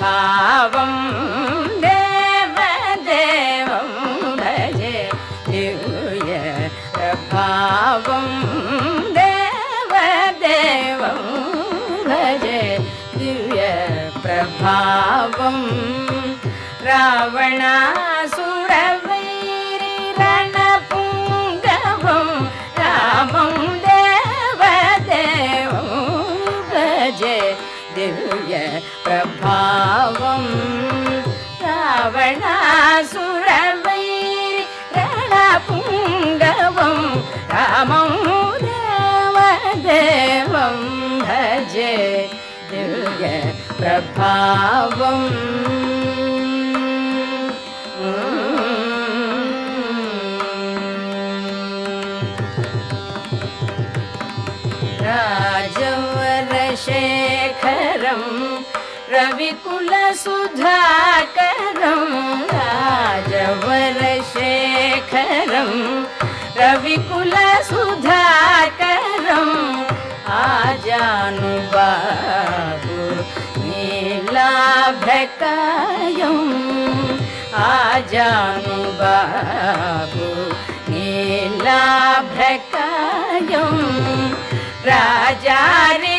प्रभावं देवदेवं भजे दिव्य प्रभावं देवदेवं भजे दिव्य प्रभावं रावणासुरवैरिरणपुङ्गवं रामं देवदेवं भजे दिव्य प्रभावं रावणासुरवैरिरणपुङ्गवं रामं देवदेवं भजे दिव्य प्रभावं राजवरशेखरं रविकुलसुधाकरं राजवरशेखरं रविकुलसुधाकरम् आजानुबाहु नीलाभ्रकायम् आजानुबाहु नीलाभ्रकायम् राजारि